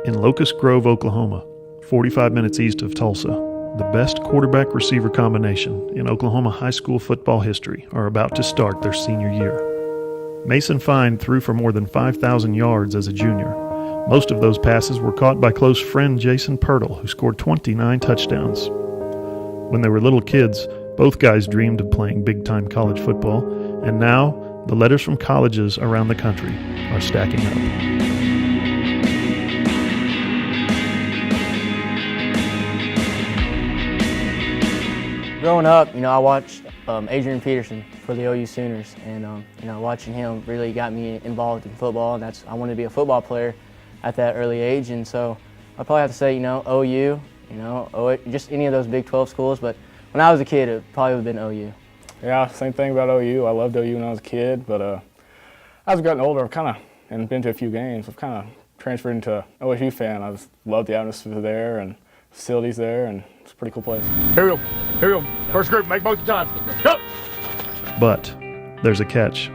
In Locust Grove, Oklahoma, 45 minutes east of Tulsa, the best quarterback-receiver combination in Oklahoma high school football history are about to start their senior year. Mason Fine threw for more than 5,000 yards as a junior. Most of those passes were caught by close friend Jason Pirtle, who scored 29 touchdowns. When they were little kids, both guys dreamed of playing big-time college football, and now the letters from colleges around the country are stacking up. Growing up, I watched Adrian Peterson for the OU Sooners, and watching him really got me involved in football, and I wanted to be a football player at that early age, and so I probably have to say, OU, just any of those Big 12 schools, but when I was a kid, it probably would have been OU. Yeah, same thing about OU. I loved OU when I was a kid, but as I've gotten older, and been to a few games, I've kind of transferred into an OSU fan. I just love the atmosphere there and facilities there, and it's a pretty cool place. Here we go. First group, make both the times. Go! But there's a catch.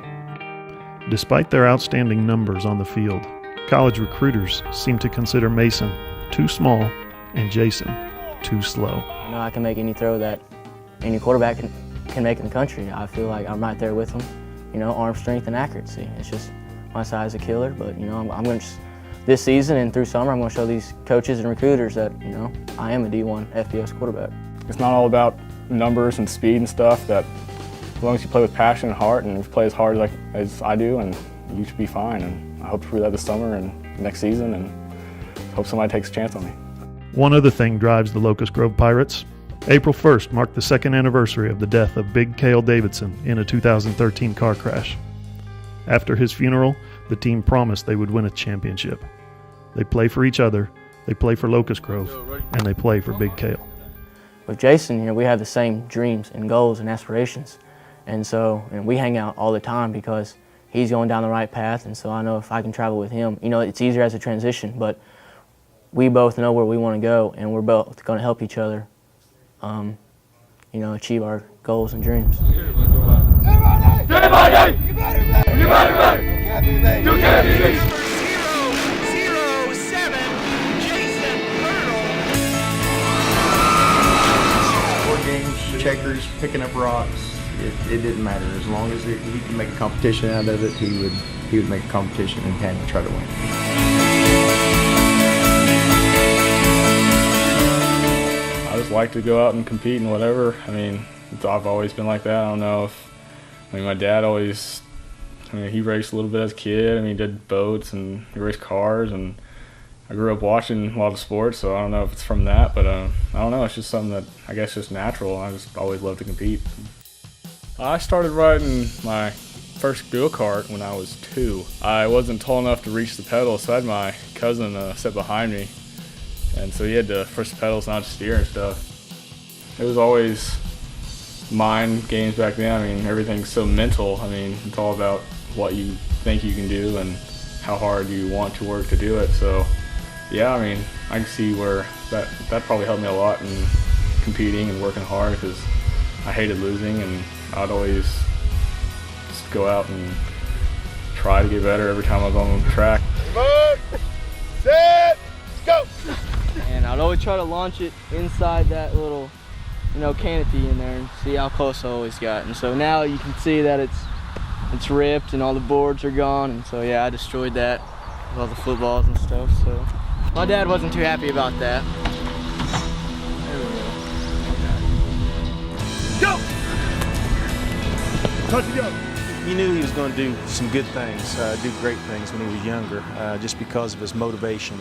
Despite their outstanding numbers on the field, college recruiters seem to consider Mason too small and Jason too slow. I can make any throw that any quarterback can make in the country. I feel like I'm right there with them. Arm strength and accuracy. It's just my size is a killer, but I'm going to this season and through summer, I'm going to show these coaches and recruiters that I am a D1 FBS quarterback. It's not all about numbers and speed and stuff. That as long as you play with passion and heart, and you play as hard as I do, and you should be fine. And I hope to prove that this summer and next season, and hope somebody takes a chance on me. One other thing drives the Locust Grove Pirates. April 1st marked the second anniversary of the death of Big Cale Davidson in a 2013 car crash. After his funeral, the team promised they would win a championship. They play for each other, they play for Locust Grove, and they play for Big Cale. With Jason, we have the same dreams and goals and aspirations. And so we hang out all the time because he's going down the right path, and so I know if I can travel with him, it's easier as a transition, but we both know where we want to go, and we're both going to help each other, achieve our goals and dreams. Everybody! You better be! You can't be me! 007, Jason Pirtle. 4 games, checkers, picking up rocks. It didn't matter. As long as he could make a competition out of it, he would make a competition and try to win. I just like to go out and compete and whatever. I've always been like that. I don't know if, my dad always, he raced a little bit as a kid. He did boats and he raced cars, and I grew up watching a lot of sports, so I don't know if it's from that, but I don't know. It's just something that I guess just natural. I just always loved to compete. I started riding my first go-kart when I was 2. I wasn't tall enough to reach the pedals, so I had my cousin sit behind me, and so he had to push the pedals and I'd steer and stuff. It was always mind games back then. Everything's so mental. It's all about what you think you can do and how hard you want to work to do it. So yeah, I can see where that probably helped me a lot in competing and working hard, because I hated losing, and I'd always just go out and try to get better every time I was on the track. Come on, set, go! And I'd always try to launch it inside that little, canopy in there and see how close I always got. And so now you can see that it's ripped and all the boards are gone. And so yeah, I destroyed that with all the footballs and stuff. So my dad wasn't too happy about that. Go! Touch it go! He knew he was going to do some good things, do great things when he was younger, just because of his motivation,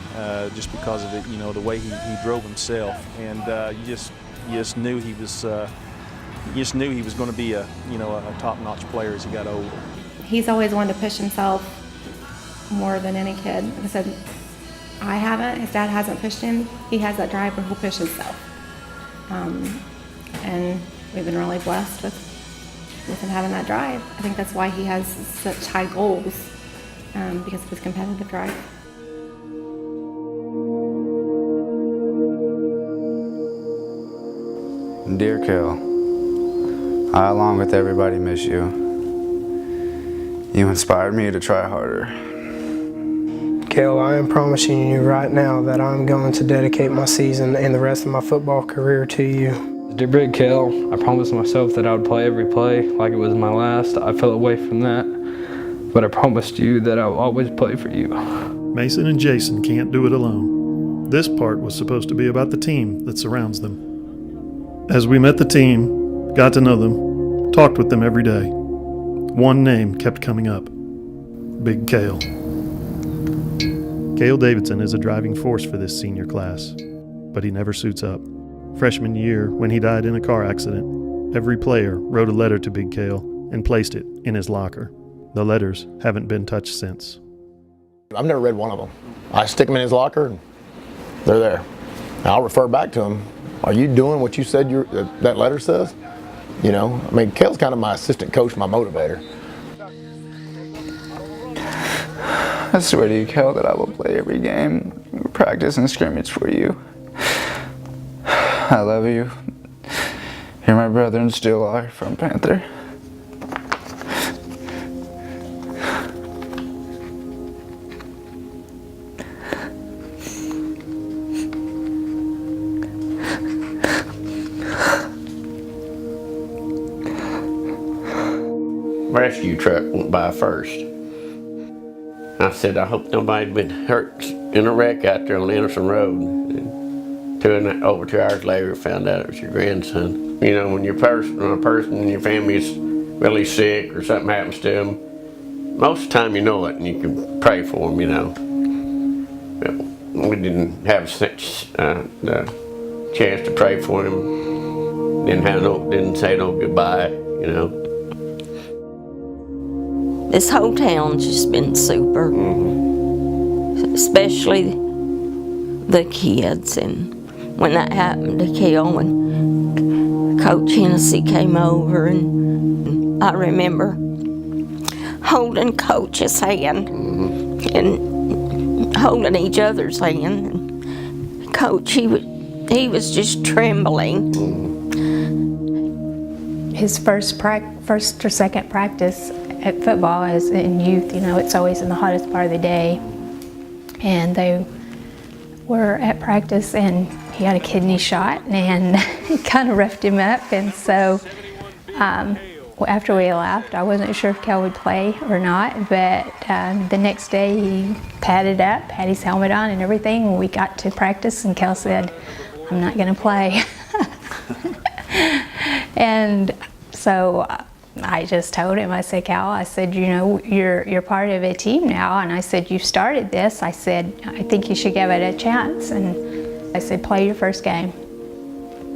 just because of it, the way he drove himself, and you just knew he was, going to be a top-notch player as he got older. He's always wanted to push himself more than any kid. Like I said, I haven't. His dad hasn't pushed him. He has that drive where he'll push himself, and we've been really blessed with him having that drive. I think that's why he has such high goals, because of his competitive drive. Dear Cale, I, along with everybody, miss you. You inspired me to try harder. Kel, I am promising you right now that I'm going to dedicate my season and the rest of my football career to you. Dear Big Kel, I promised myself that I would play every play like it was my last. I fell away from that, but I promised you that I will always play for you. Mason and Jason can't do it alone. This part was supposed to be about the team that surrounds them. As we met the team, got to know them, talked with them every day, one name kept coming up: Big Cale. Cale Davidson is a driving force for this senior class, but he never suits up. Freshman year, when he died in a car accident, every player wrote a letter to Big Cale and placed it in his locker. The letters haven't been touched since. I've never read one of them. I stick them in his locker and they're there. And I'll refer back to him. Are you doing what you said that letter says? You know, I mean, Cale's kind of my assistant coach, my motivator. I swear to you, Kel, that I will play every game, practice and scrimmage for you. I love you. You're my brother and still are from Panther. Rescue truck went by first. I said, I hope nobody'd been hurt in a wreck out there on Anderson Road. And over 2 hours later, found out it was your grandson. You know, when a person in your family is really sick or something happens to them, most of the time you know it and you can pray for them, you know. But we didn't have such the chance to pray for him. Didn't say no goodbye, you know. This whole town's just been super, especially the kids. And when that happened to Kel, and Coach Hennessy came over, and I remember holding Coach's hand and holding each other's hand. And Coach, he was just trembling. His first or second practice at football is in youth. You know, it's always in the hottest part of the day. And they were at practice and he had a kidney shot and it kind of roughed him up. And so after we left, I wasn't sure if Kel would play or not, but the next day he padded up, had his helmet on and everything. When we got to practice and Kel said, I'm not gonna play. And so I just told him, I said, Cal, I said, you know, you're part of a team now, and I said, you started this. I said, I think you should give it a chance. And I said, play your first game.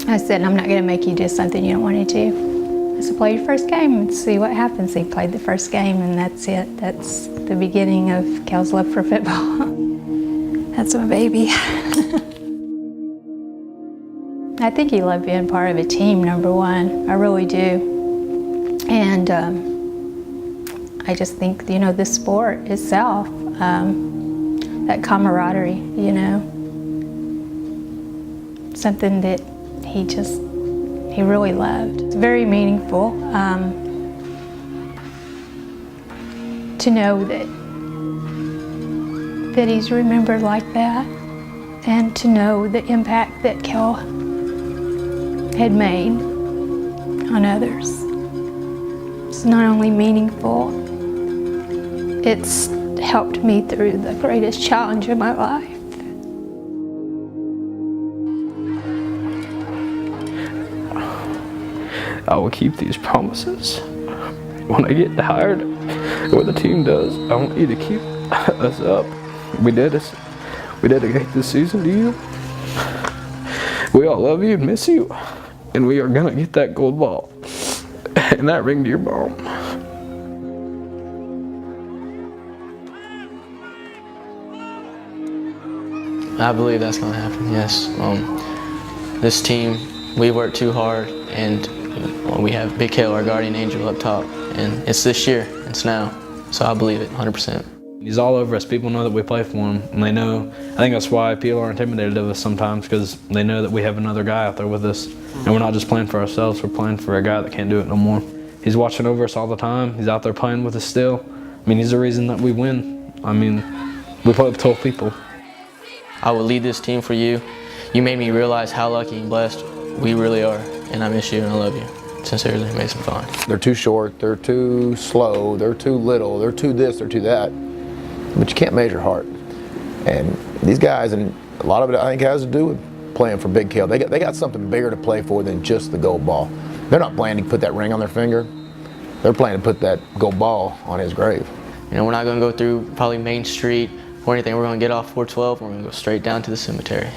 I said, I'm not going to make you do something you don't want to do. I said, play your first game and see what happens. He played the first game, and that's it. That's the beginning of Cal's love for football. That's my baby. I think he loved being part of a team, number one. I really do. And I just think, you know, the sport itself, that camaraderie, you know, something that he really loved. It's very meaningful to know that he's remembered like that, and to know the impact that Kel had made on others. It's not only meaningful, it's helped me through the greatest challenge of my life. I will keep these promises. When I get tired, what the team does, I want you to keep us up. We dedicate this season to you. We all love you and miss you, and we are gonna get that gold ball and that ring to your mom. I believe that's going to happen, yes. This team, we work too hard, and we have Big Cale, our guardian angel, up top. And it's this year, it's now. So I believe it 100%. He's all over us. People know that we play for him, and they know. I think that's why people are intimidated of us sometimes, because they know that we have another guy out there with us, and we're not just playing for ourselves. We're playing for a guy that can't do it no more. He's watching over us all the time. He's out there playing with us still. I mean, he's the reason that we win. I mean, We both told people. I will lead this team for you. You made me realize how lucky and blessed we really are, and I miss you and I love you. Sincerely, Mason Fine. They're too short, they're too slow, they're too little, they're too this, they're too that. But you can't measure heart. And these guys, and a lot of it I think has to do with playing for Big Cal. They got something bigger to play for than just the gold ball. They're not planning to put that ring on their finger. They're planning to put that gold ball on his grave. You know, we're not going to go through probably Main Street or anything. We're going to get off 412 and we're going to go straight down to the cemetery.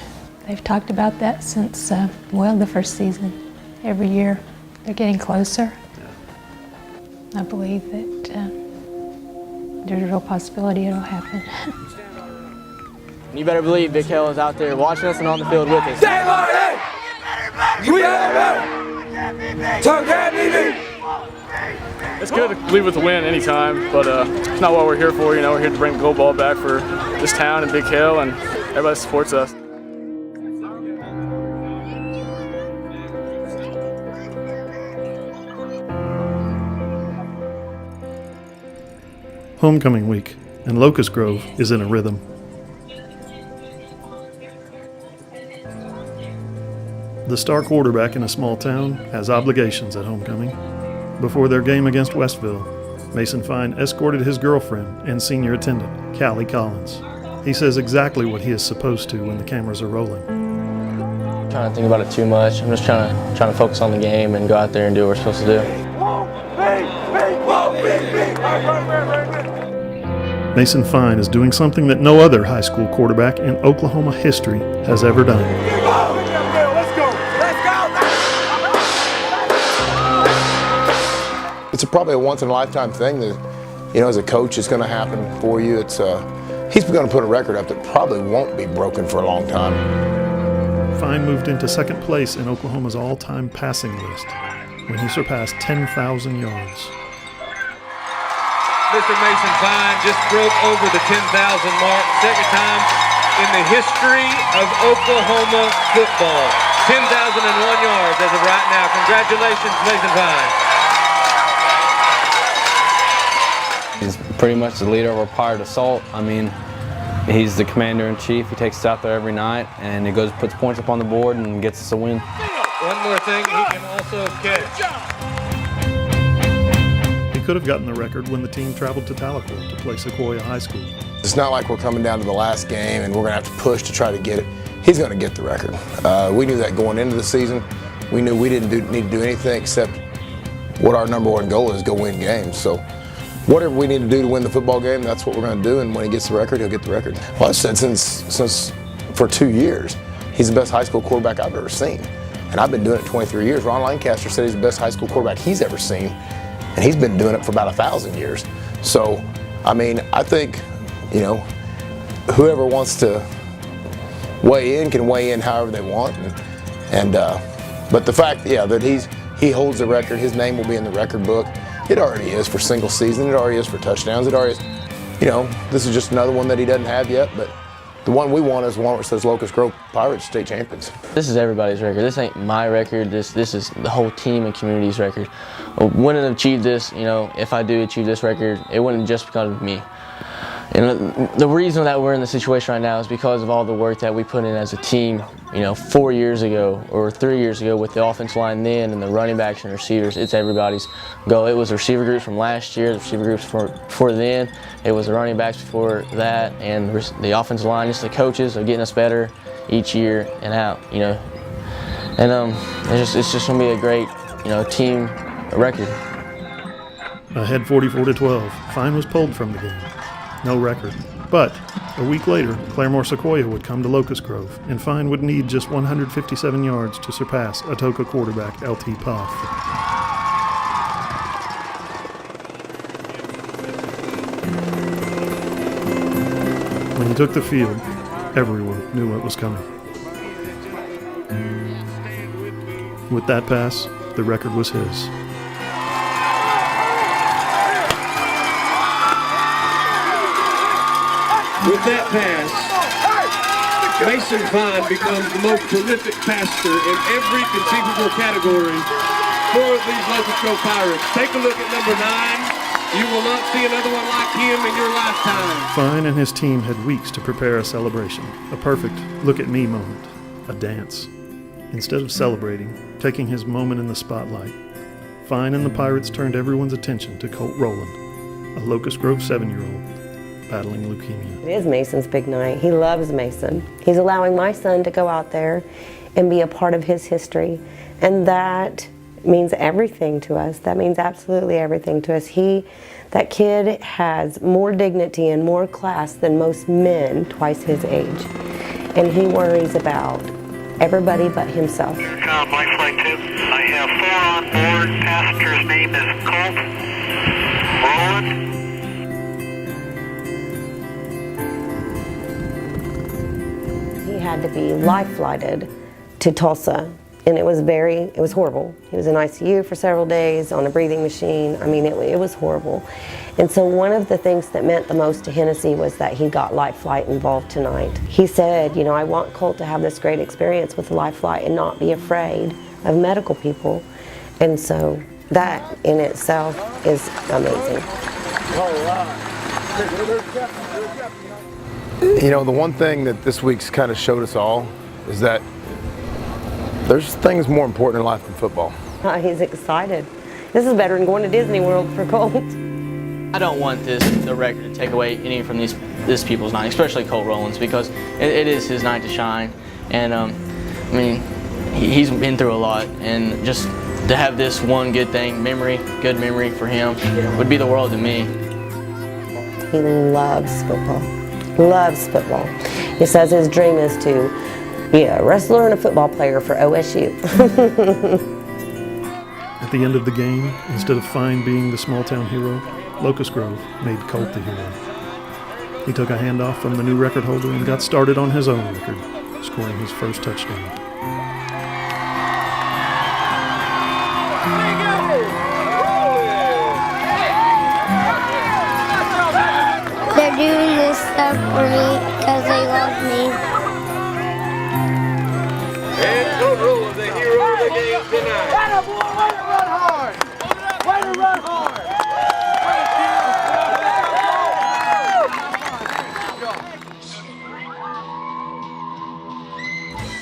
They've talked about that since, well, the first season. Every year they're getting closer. I believe that there's a real possibility it'll happen. You better believe Big Cal is out there watching us and on the field with us. Stay Marty! We are better! Talk happy! It's good to leave with a win anytime, but it's not what we're here for. You know, we're here to bring the gold ball back for this town and Big Cal, and everybody supports us. Homecoming week, and Locust Grove is in a rhythm. The star quarterback in a small town has obligations at homecoming. Before their game against Westville, Mason Fine escorted his girlfriend and senior attendant, Callie Collins. He says exactly what he is supposed to when the cameras are rolling. I'm trying to think about it too much. I'm just trying to focus on the game and go out there and do what we're supposed to do. Mason Fine is doing something that no other high school quarterback in Oklahoma history has ever done. It's probably a once-in-a-lifetime thing that, you know, as a coach, is going to happen for you. It's he's going to put a record up that probably won't be broken for a long time. Fine moved into second place in Oklahoma's all-time passing list when he surpassed 10,000 yards. Mr. Mason Fine just broke over the 10,000 mark, second time in the history of Oklahoma football. 10,001 yards as of right now. Congratulations, Mason Fine. He's pretty much the leader of our Pirate Assault. I mean, he's the commander-in-chief. He takes us out there every night, and he goes, puts points up on the board, and gets us a win. One more thing, he can also catch. He could have gotten the record when the team traveled to Tahlequah to play Sequoyah High School. It's not like we're coming down to the last game and we're going to have to push to try to get it. He's going to get the record. We knew that going into the season. We knew we didn't need to do anything except what our number one goal is, go win games. So whatever we need to do to win the football game, that's what we're going to do, and when he gets the record, he'll get the record. Well, I've said since for 2 years, he's the best high school quarterback I've ever seen. And I've been doing it 23 years. Ron Lancaster said he's the best high school quarterback he's ever seen, and he's been doing it for about 1,000 years. So, I mean, I think, you know, whoever wants to weigh in can weigh in however they want. But the fact, yeah, that he holds the record, his name will be in the record book. It already is for single season. It already is for touchdowns. It already is, you know, this is just another one that he doesn't have yet, but the one we want is the one where it says Locust Grove Pirates State Champions. This is everybody's record. This ain't my record. This is the whole team and community's record. I wouldn't have achieved this, you know, if I do achieve this record, it wouldn't just because of me. And the reason that we're in the situation right now is because of all the work that we put in as a team, you know, 4 years ago or 3 years ago with the offensive line then and the running backs and receivers. It's everybody's goal. It was the receiver groups from last year, the receiver groups before then. It was the running backs before that, and the offensive line, just the coaches are getting us better each year and out, you know. And it's just going to be a great, you know, team record. Ahead 44-12, Fine was pulled from the game. No record. But a week later, Claremore Sequoyah would come to Locust Grove, and Fine would need just 157 yards to surpass Atoka quarterback L.T. Poff. When he took the field, everyone knew what was coming. With that pass, the record was his. With that pass, Mason Fine becomes the most prolific passer in every conceivable category for these Locust Grove Pirates. Take a look at number 9. You will not see another one like him in your lifetime. Fine and his team had weeks to prepare a celebration, a perfect look-at-me moment, a dance. Instead of celebrating, taking his moment in the spotlight, Fine and the Pirates turned everyone's attention to Colt Rowland, a Locust Grove 7-year-old battling leukemia. It is Mason's big night. He loves Mason. He's allowing my son to go out there and be a part of his history, and that means everything to us. That means absolutely everything to us. That kid has more dignity and more class than most men twice his age, and he worries about everybody but himself. Life flight 2. I have 4 on board. Passenger's name is Colt Rowland. He had to be life flighted to Tulsa, and it was horrible. He was in ICU for several days on a breathing machine. I mean, it was horrible. And so one of the things that meant the most to Hennessy was that he got Life Flight involved tonight. He said, I want Colt to have this great experience with Life Flight and not be afraid of medical people. And so that in itself is amazing. The one thing that this week's kind of showed us all is that there's things more important in life than football. He's excited. This is better than going to Disney World for Colt. I don't want the record to take away any from this people's night, especially Colt Rowland's, because it is his night to shine. And he's been through a lot, and just to have this one good good memory for him would be the world to me. He loves football. Loves football. He says his dream is to be a wrestler and a football player for OSU. At the end of the game, instead of Fine being the small-town hero, Locust Grove made Colt the hero. He took a handoff from the new record holder and got started on his own record, scoring his first touchdown. They're doing this stuff for me because they love me. And Colt Rowland, the hero of the game tonight. Way to run hard! Way to run hard!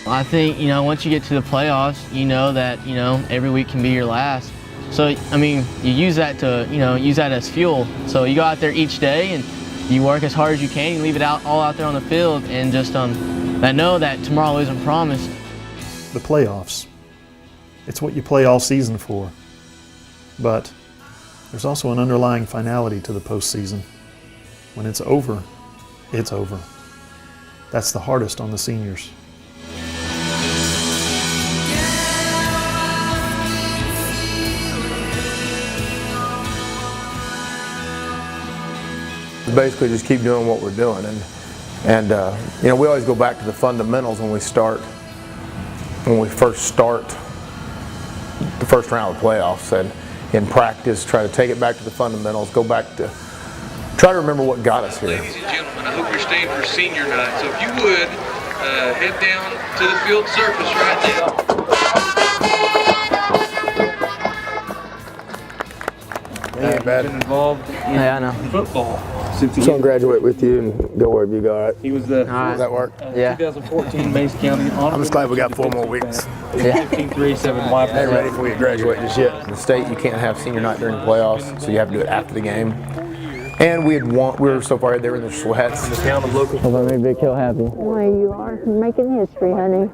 I think, once you get to the playoffs, you know that, every week can be your last. So, you use that as fuel. So you go out there each day and you work as hard as you can, you leave it all out there on the field, and just know that tomorrow isn't promised. The playoffs. It's what you play all season for. But there's also an underlying finality to the postseason. When it's over, it's over. That's the hardest on the seniors. Basically just keep doing what we're doing, and we always go back to the fundamentals when we first start the first round of playoffs, and in practice try to take it back to the fundamentals, try to remember what got us here. Ladies and gentlemen, I hope you're staying for senior night, so if you would head down to the field surface right now. Ain't bad. Been involved in football since He's gonna graduate with you and go wherever you go, all right? He was the Does that work? 2014 Mason County Honor. I'm just glad we got 4 more weeks. 15-3-7 wipe. I ain't ready for you to graduate just yet. In the state, you can't have senior night during the playoffs, so you have to do it after the game. And we were so far ahead, they were in their sweats. In the town of Locust. Hope I made Big Hill happy. Well, you are making history, honey.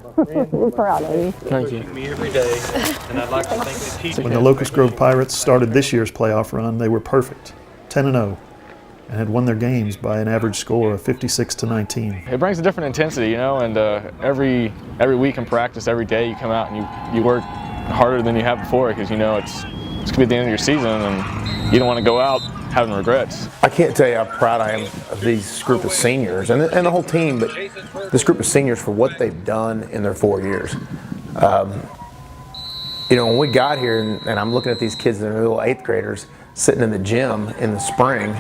We're proud of you. Thank you. Me every day, and I'd like to thank the teachers. When the Locust Grove Pirates started this year's playoff run, they were perfect, 10-0, and had won their games by an average score of 56-19. It brings a different intensity, and every week in practice, every day you come out and you work harder than you have before, because it's gonna be the end of your season and you don't want to go out having regrets. I can't tell you how proud I am of these group of seniors and the whole team, but this group of seniors for what they've done in their 4 years. When we got here, and I'm looking at these kids, they're little 8th graders sitting in the gym in the spring,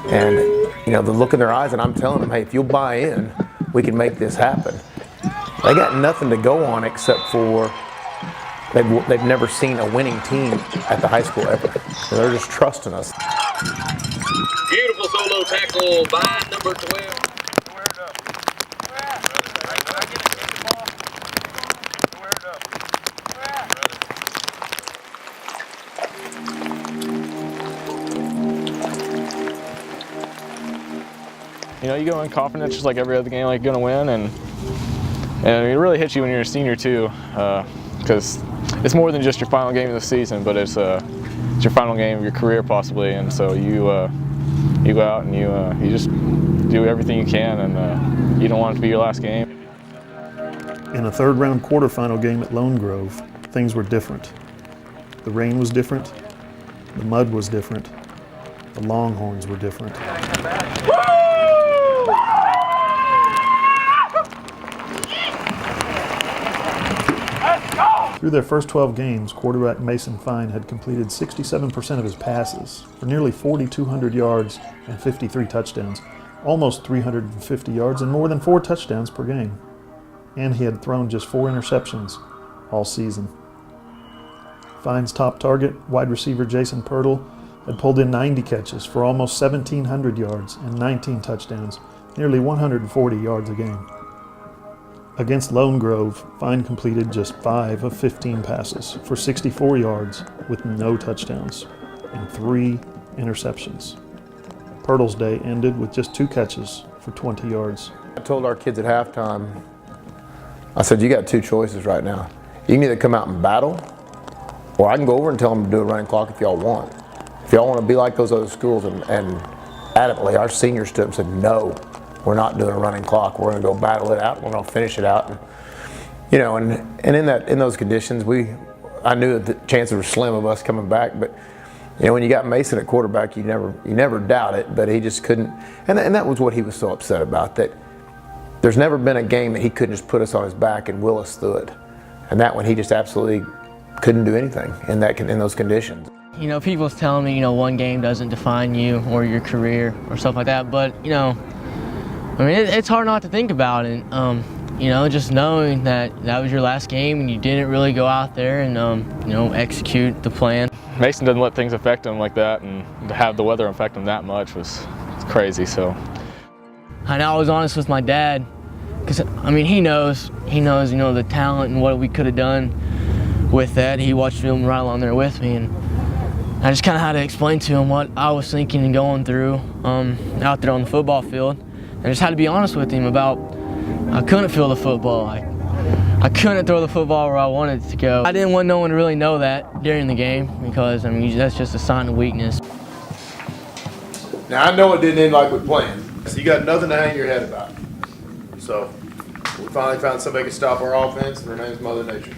and the look in their eyes, and I'm telling them, hey, if you'll buy in, we can make this happen. They got nothing to go on except for they've never seen a winning team at the high school ever. So they're just trusting us. solo tackle by number 12. You know, you go in confident just like every other game, like you're gonna win, and it really hits you when you're a senior too, because it's more than just your final game of the season, but it's your final game of your career possibly, and so you go out and you just do everything you can, and you don't want it to be your last game. In a third-round quarterfinal game at Lone Grove, things were different. The rain was different, the mud was different, the Longhorns were different. Through their first 12 games, quarterback Mason Fine had completed 67% of his passes for nearly 4,200 yards and 53 touchdowns, almost 350 yards and more than 4 touchdowns per game. And he had thrown just 4 interceptions all season. Fine's top target, wide receiver Jason Pirtle, had pulled in 90 catches for almost 1,700 yards and 19 touchdowns, nearly 140 yards a game. Against Lone Grove, Fine completed just 5 of 15 passes for 64 yards with no touchdowns and 3 interceptions. Pirtle's day ended with just 2 catches for 20 yards. I told our kids at halftime, I said, you got 2 choices right now. You can either come out and battle, or I can go over and tell them to do a running clock if y'all want. If y'all want to be like those other schools, and adamantly, our seniors stood up and said, no. We're not doing a running clock. We're going to go battle it out. We're going to finish it out. And, you know, and in those conditions, I knew that the chances were slim of us coming back. But you know, when you got Mason at quarterback, you never doubt it. But he just couldn't. And that was what he was so upset about. That there's never been a game that he couldn't just put us on his back and will us through it. And that one, he just absolutely couldn't do anything in those conditions. You know, people's telling me, you know, one game doesn't define you or your career or stuff like that. But you know, I mean, it's hard not to think about it. You know, just knowing that was your last game and you didn't really go out there and, you know, execute the plan. Mason doesn't let things affect him like that, and to have the weather affect him that much was crazy, so. I know I was honest with my dad, because, I mean, he knows, you know, the talent and what we could have done with that. He watched film right along there with me, and I just kind of had to explain to him what I was thinking and going through out there on the football field. I just had to be honest with him about I couldn't feel the football. I couldn't throw the football where I wanted it to go. I didn't want no one to really know that during the game because, I mean, that's just a sign of weakness. Now, I know it didn't end like we planned. So you got nothing to hang your head about. So we finally found somebody who can stop our offense, and her name's Mother Nature.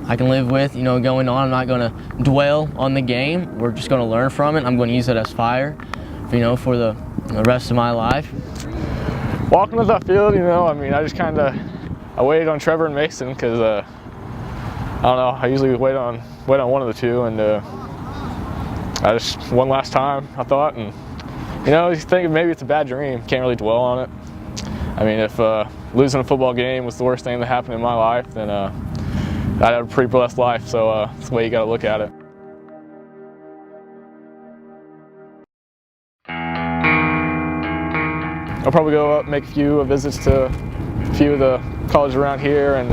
I can live with, you know, going on. I'm not going to dwell on the game. We're just going to learn from it. I'm going to use it as fire, you know, for the rest of my life. Walking to that field, you know, I mean, I waited on Trevor and Mason because, I don't know, I usually wait on one of the two, and I just, one last time, I thought, and, you know, you think maybe it's a bad dream, can't really dwell on it. I mean, if losing a football game was the worst thing that happened in my life, then I'd have a pretty blessed life, so that's the way you got to look at it. I'll probably go up, make a few visits to a few of the colleges around here, and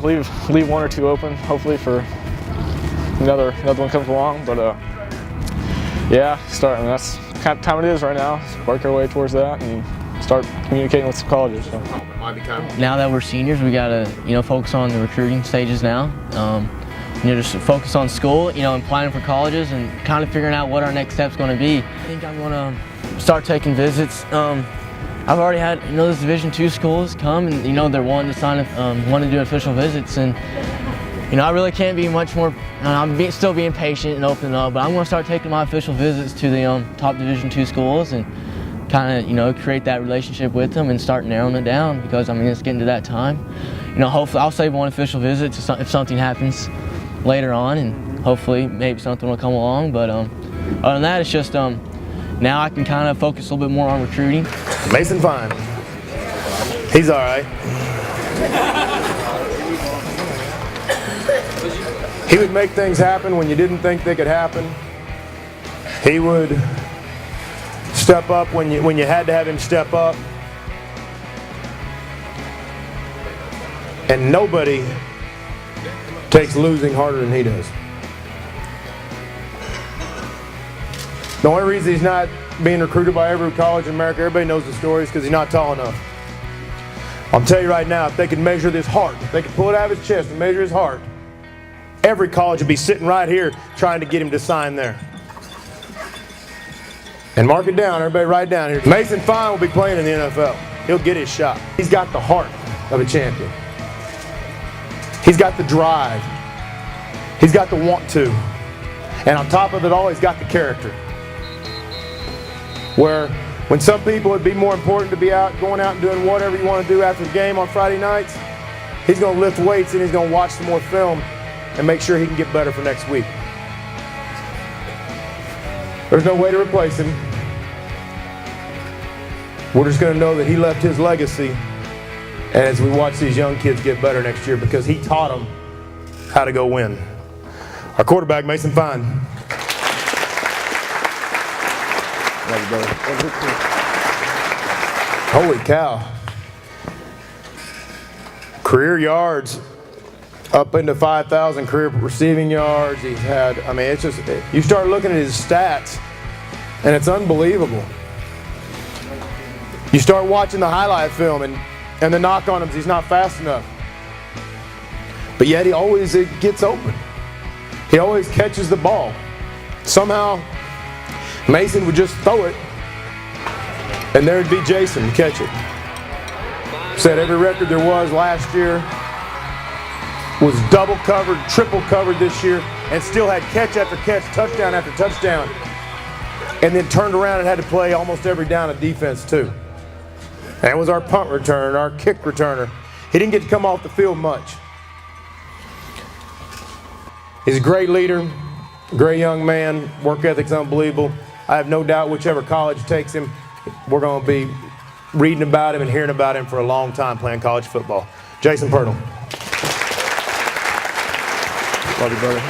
leave one or two open, hopefully for another one comes along. But yeah, I mean, that's the kind of time it is right now. Just work our way towards that and start communicating with some colleges. So. Now that we're seniors, we gotta, you know, focus on the recruiting stages now. You know, just focus on school, you know, and planning for colleges and kind of figuring out what our next step's going to be. I think I'm going to start taking visits. I've already had, you know, those Division II schools come and, you know, they're wanting to sign, wanting to do official visits, and, you know, I really can't be much more. I'm still being patient and opening up, but I'm going to start taking my official visits to the top Division II schools and kind of, you know, create that relationship with them and start narrowing it down, because, I mean, it's getting to that time. You know, hopefully I'll save one official visit to if something happens later on, and hopefully maybe something will come along. But other than that, it's just now I can kind of focus a little bit more on recruiting. Mason Fine. He's all right. He would make things happen when you didn't think they could happen. He would step up when you had to have him step up. And nobody takes losing harder than he does. The only reason he's not being recruited by every college in America, everybody knows the story, is because he's not tall enough. I'll tell you right now, if they could measure this heart, if they could pull it out of his chest and measure his heart, every college would be sitting right here trying to get him to sign there. And mark it down, everybody write down here. Mason Fine will be playing in the NFL. He'll get his shot. He's got the heart of a champion. He's got the drive. He's got the want to. And on top of it all, he's got the character. Where when some people it'd be more important to be going out and doing whatever you want to do after the game on Friday nights, he's going to lift weights and he's going to watch some more film and make sure he can get better for next week. There's no way to replace him. We're just going to know that he left his legacy, and as we watch these young kids get better next year, because he taught them how to go win. Our quarterback, Mason Fine. Holy cow. Career yards up into 5,000 career receiving yards. He's had, I mean, it's just, you start looking at his stats and it's unbelievable. You start watching the highlight film and the knock on him is he's not fast enough. But yet he always gets open. He always catches the ball. Somehow Mason would just throw it and there'd be Jason to catch it. Set every record there was last year. Was double covered, triple covered this year, and still had catch after catch, touchdown after touchdown. And then turned around and had to play almost every down of defense too. That was our punt returner, our kick returner. He didn't get to come off the field much. He's a great leader, great young man, work ethic's unbelievable. I have no doubt whichever college takes him, we're going to be reading about him and hearing about him for a long time playing college football. Jason Pirtle. Love you, brother.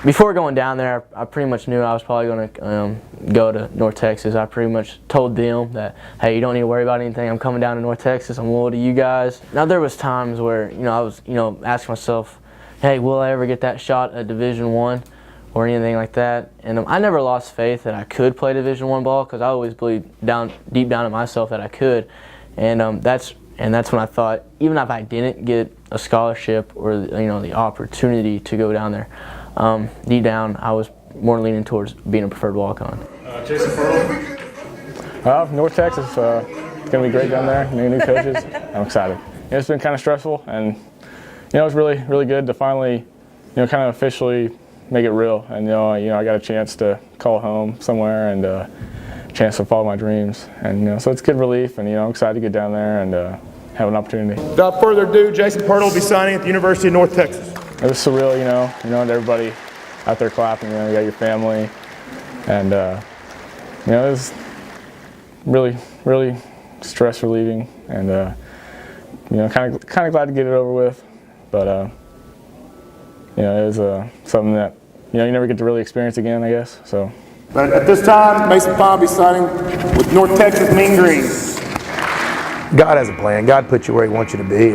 Before going down there, I pretty much knew I was probably going to go to North Texas. I pretty much told them that, hey, you don't need to worry about anything. I'm coming down to North Texas. I'm loyal to you guys. Now there was times where I was asking myself, hey, will I ever get that shot at Division I or anything like that? And I never lost faith that I could play Division I ball because I always believed deep down in myself that I could. And that's when I thought, even if I didn't get a scholarship or the opportunity to go down there, deep down I was more leaning towards being a preferred walk-on. Jason Pirtle. North Texas, it's going to be great down there. New coaches. I'm excited. It's been kind of stressful, and it's really, really good to finally, kind of officially make it real. And I got a chance to call home somewhere and a chance to follow my dreams. And so it's good relief, and I'm excited to get down there and have an opportunity. Without further ado, Jason Pirtle will be signing at the University of North Texas. It was surreal, and everybody out there clapping. You got your family, and it was really, really stress relieving, and kind of glad to get it over with. But it was something that you never get to really experience again, I guess. So. But at this time, Mason Fine will be signing with North Texas Mean Green. God has a plan. God put you where He wants you to be,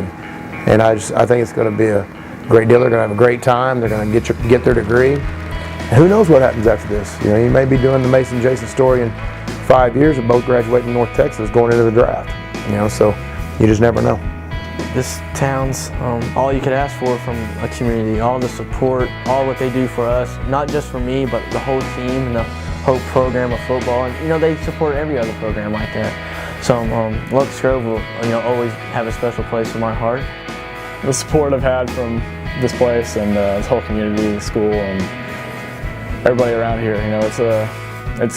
and I think it's going to be a great deal. They're going to have a great time. They're going to get their degree. And who knows what happens after this? You may be doing the Mason Jason story in 5 years of both graduating from North Texas going into the draft. So you just never know. This town's all you could ask for from a community, all the support, all what they do for us, not just for me, but the whole team and the whole program of football. And they support every other program like that. So Locust Grove will always have a special place in my heart. The support I've had from this place and this whole community, the school, and everybody around here, it's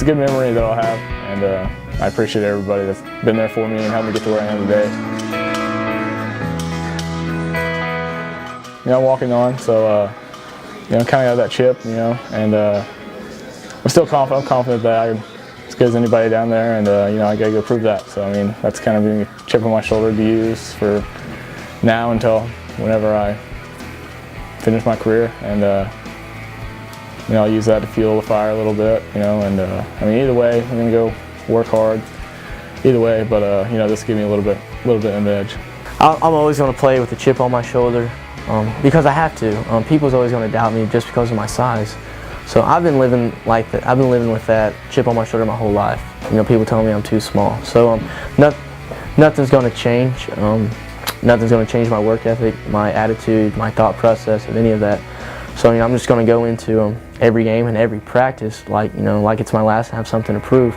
a good memory that I'll have, and I appreciate everybody that's been there for me and helped me get to where I am today. I'm walking on, so kind of have that chip, and I'm still confident. I'm confident that I'm as good as anybody down there, and I got to go prove that. So that's kind of being a chip on my shoulder to use for now until whenever I finish my career, and I'll use that to fuel the fire a little bit, and I mean, either way, I'm going to go work hard either way, but this will give me a little bit of an edge. I'm always going to play with a chip on my shoulder because I have to. People's always going to doubt me just because of my size. So I've been living like that. I've been living with that chip on my shoulder my whole life. People telling me I'm too small. So nothing's going to change. Nothing's going to change my work ethic, my attitude, my thought process of any of that. So I'm just going to go into every game and every practice like it's my last and have something to prove.